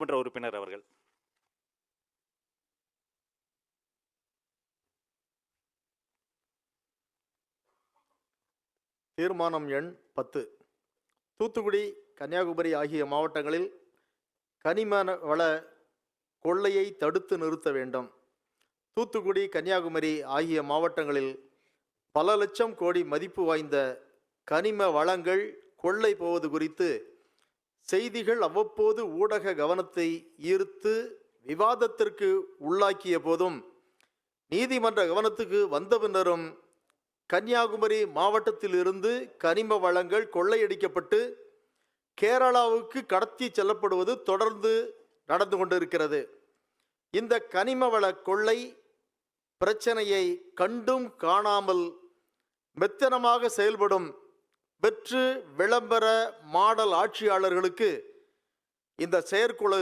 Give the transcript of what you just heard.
சட்டமன்ற உறுப்பினர் அவர்கள். தீர்மானம் எண் 10. தூத்துக்குடி, கன்னியாகுமரி ஆகிய மாவட்டங்களில் கனிம வள கொள்ளையை தடுத்து நிறுத்த வேண்டும். தூத்துக்குடி, கன்னியாகுமரி ஆகிய மாவட்டங்களில் பல லட்சம் கோடி மதிப்பு வாய்ந்த கனிம வளங்கள் கொள்ளை போவது குறித்து செய்திகள் அவ்வப்போது ஊடக கவனத்தை ஈர்த்து விவாதத்திற்கு உள்ளாக்கிய போதும் நீதிமன்ற கவனத்துக்கு வந்த பின்னரும் கன்னியாகுமரி மாவட்டத்தில் இருந்து கனிம வளங்கள் கொள்ளையடிக்கப்பட்டு கேரளாவுக்கு கடத்தி செல்லப்படுவது தொடர்ந்து நடந்து கொண்டிருக்கிறது. இந்த கனிம வள கொள்ளை பிரச்சனையை கண்டும் காணாமல் மெத்தனமாக செயல்படும் வெற்று விளம்பர மாடல் ஆட்சியாளர்களுக்கு இந்த செயற்குழு